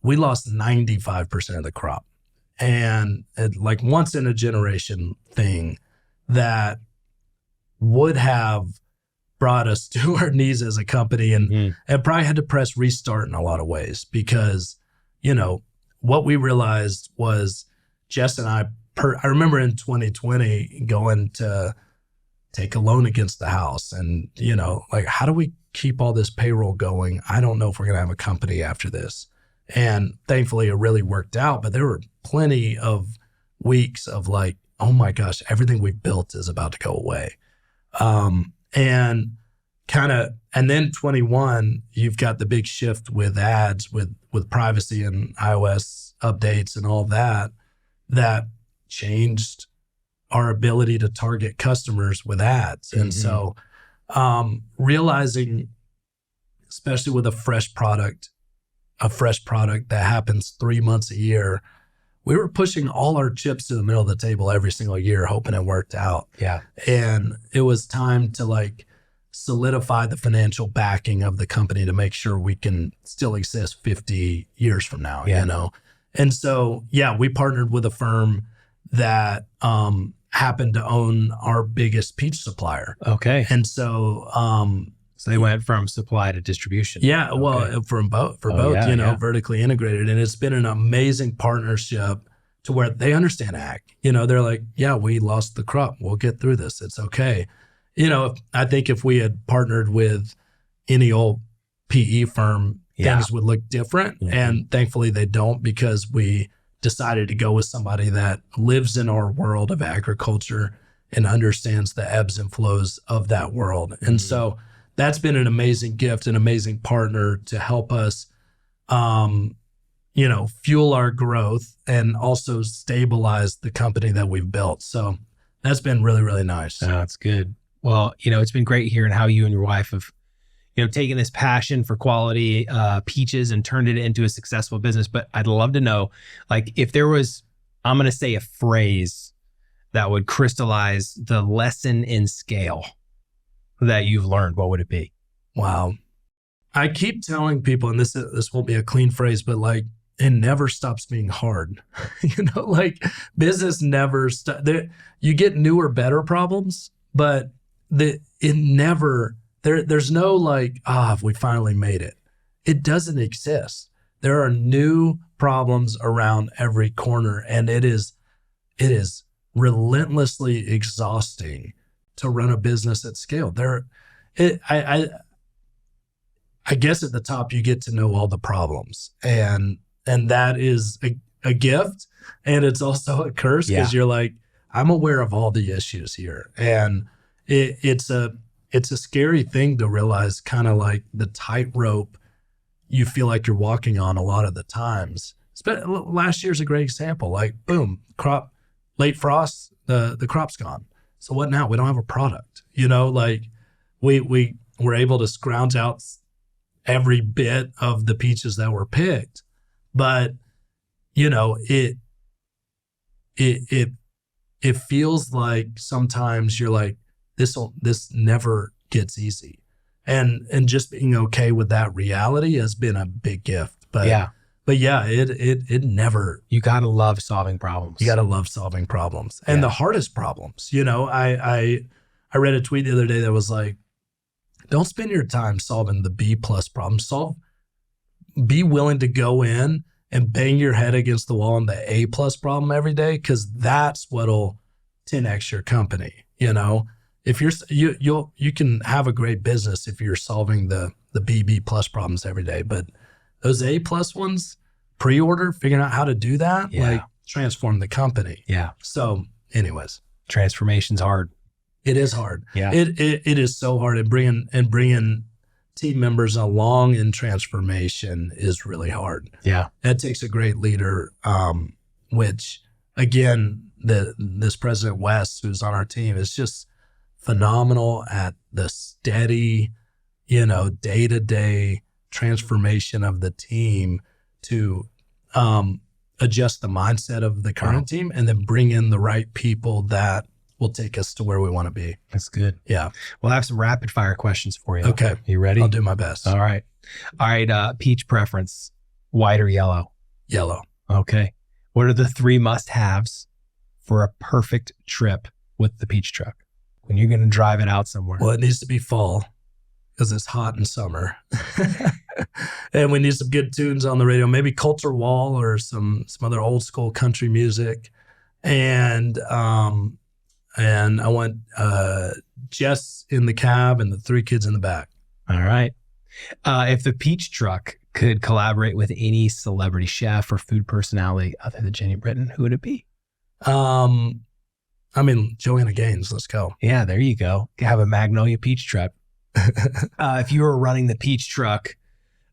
we lost 95% of the crop, and like once in a generation thing that would have brought us to our knees as a company and probably had to press restart in a lot of ways because, what we realized was Jess and I remember in 2020 going to take a loan against the house and, how do we keep all this payroll going? I don't know if we're going to have a company after this. And thankfully it really worked out, but there were plenty of weeks of like, oh my gosh, everything we built is about to go away. And then 21, you've got the big shift with ads, with privacy and iOS updates and all that changed our ability to target customers with ads. And so realizing, especially with a fresh product that happens 3 months a year, we were pushing all our chips to the middle of the table every single year, hoping it worked out. Yeah. And it was time to solidify the financial backing of the company to make sure we can still exist 50 years from now, And so, we partnered with a firm that happened to own our biggest peach supplier. Okay. And so, so they went from supply to distribution. Yeah, well, for both, vertically integrated. And it's been an amazing partnership to where they understand ag. They're like, yeah, we lost the crop. We'll get through this. It's okay. I think if we had partnered with any old PE firm, things would look different. And thankfully they don't, because we decided to go with somebody that lives in our world of agriculture and understands the ebbs and flows of that world. And so that's been an amazing gift, an amazing partner to help us, fuel our growth and also stabilize the company that we've built. So that's been really, really nice. Oh, that's good. Well, it's been great hearing how you and your wife have, taken this passion for quality peaches and turned it into a successful business. But I'd love to know, if there was, I'm going to say a phrase that would crystallize the lesson in scale that you've learned, what would it be? Wow. I keep telling people, and this won't be a clean phrase, but it never stops being hard. Business never stops. You get newer, better problems, but it never, there's no we finally made it. It doesn't exist. There are new problems around every corner, and it is relentlessly exhausting to run a business at scale. I guess at the top you get to know all the problems, and that is a gift, and it's also a curse because you're like, I'm aware of all the issues here, and it's a scary thing to realize, kind of like the tightrope you feel like you're walking on a lot of the times. Last year's a great example. Boom, crop, late frost, the crop's gone. So what now? We don't have a product. We were able to scrounge out every bit of the peaches that were picked, but it feels like sometimes you're like, this never gets easy, and just being okay with that reality has been a big gift. But it never. You gotta love solving problems. You gotta love solving problems, and the hardest problems. I read a tweet the other day that was like, don't spend your time solving the B+ problem. be willing to go in and bang your head against the wall on the A+ problem every day, because that's what'll 10x your company. If you can have a great business if you're solving the BB+ problems every day, but those A+ ones, pre-order, figuring out how to do that, like transform the company. Yeah. So anyways, transformation's hard. it is hard. Yeah. It is so hard, and bringing team members along in transformation is really hard. Yeah. That takes a great leader, which again, this President West, who's on our team, is just phenomenal at the steady, day-to-day transformation of the team to adjust the mindset of the current team, and then bring in the right people that will take us to where we want to be. That's good. Yeah. We'll have some rapid fire questions for you. Okay. You ready? I'll do my best. All right. Peach preference, white or yellow? Yellow. Okay. What are the 3 must-haves for a perfect trip with the Peach truck when you're going to drive it out somewhere? Well, it needs to be fall because it's hot in summer. And we need some good tunes on the radio, maybe Culture Wall or some other old school country music. And I want Jess in the cab and the 3 kids in the back. All right. If the Peach truck could collaborate with any celebrity chef or food personality other than Jenny Britton, who would it be? Joanna Gaines. Let's go. Yeah, there you go. Have a Magnolia Peach truck. If you were running the Peach truck,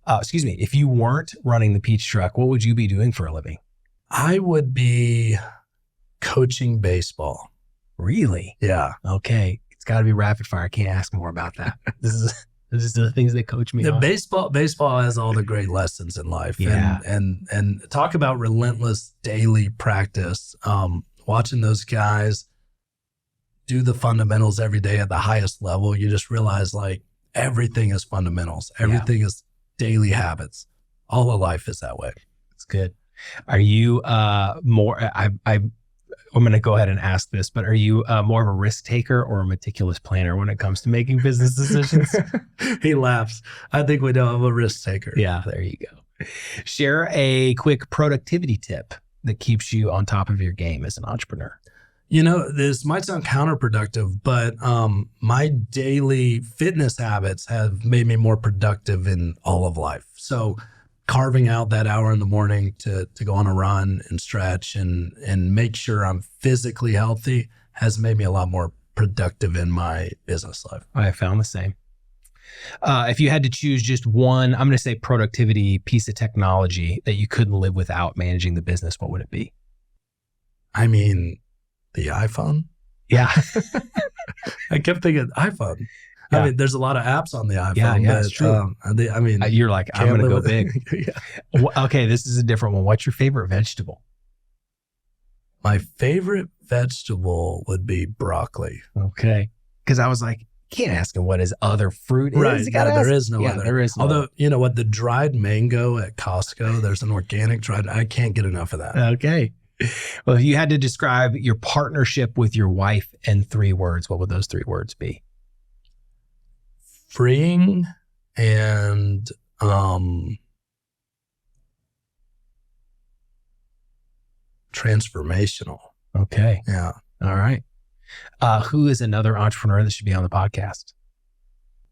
if you weren't running the Peach truck, what would you be doing for a living? I would be coaching baseball. Really? Yeah. Okay. It's got to be rapid fire. I can't ask more about that. This is the things that coach me on. Baseball has all the great lessons in life. Yeah. And talk about relentless daily practice. Watching those guys do the fundamentals every day at the highest level, you just realize like everything is fundamentals. Everything is daily habits. All of life is that way. It's good. Are you more, I'm going to go ahead and ask this, but are you more of a risk taker or a meticulous planner when it comes to making business decisions? He laughs. I think we know I'm a risk taker. Yeah, there you go. Share a quick productivity tip that keeps you on top of your game as an entrepreneur. This might sound counterproductive, but my daily fitness habits have made me more productive in all of life. So carving out that hour in the morning to go on a run and stretch and make sure I'm physically healthy has made me a lot more productive in my business life. I found the same. If you had to choose just one, I'm going to say productivity piece of technology that you couldn't live without managing the business, what would it be? The iPhone? Yeah. I kept thinking iPhone. Yeah. There's a lot of apps on the iPhone. Yeah, that's true. You're like, I'm going to go big. Yeah. Okay, this is a different one. What's your favorite vegetable? My favorite vegetable would be broccoli. Okay. Because I was like, can't ask him what his other fruit is. Right. There is no other. There is no Although, other. you know what? The dried mango at Costco, there's an organic dried. I can't get enough of that. Okay. Well, if you had to describe your partnership with your wife in 3 words, what would those 3 words be? Freeing and transformational. Okay. Yeah. All right. Who is another entrepreneur that should be on the podcast?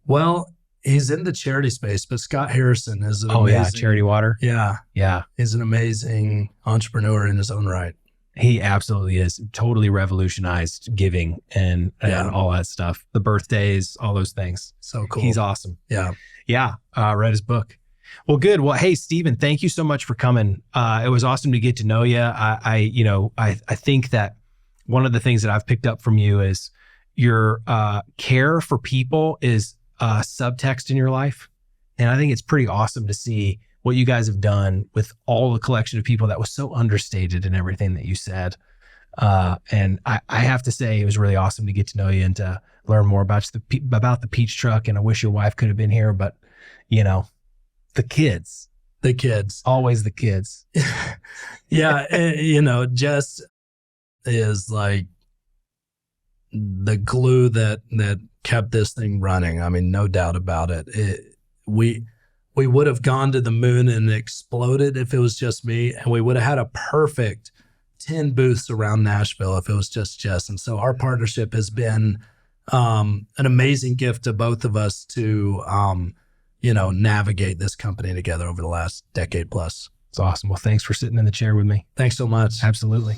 Well, he's in the charity space, but Scott Harrison is an amazing, Charity Water. Yeah. Yeah. He's an amazing entrepreneur in his own right. He absolutely is. Totally revolutionized giving and all that stuff. The birthdays, all those things. So cool. He's awesome. Yeah. Yeah. Read his book. Well, good. Well, hey, Stephen, thank you so much for coming. It was awesome to get to know you. I think that one of the things that I've picked up from you is your care for people is subtext in your life. And I think it's pretty awesome to see what you guys have done with all the collection of people that was so understated in everything that you said. And I have to say, it was really awesome to get to know you and to learn more about the Peach truck. And I wish your wife could have been here, but the kids, always the kids. Yeah. Jess is like the glue that kept this thing running. No doubt about it. we would have gone to the moon and exploded if it was just me. And we would have had a perfect 10 booths around Nashville if it was just Jess. And so our partnership has been an amazing gift to both of us to, navigate this company together over the last decade plus. It's awesome. Well, thanks for sitting in the chair with me. Thanks so much. Absolutely.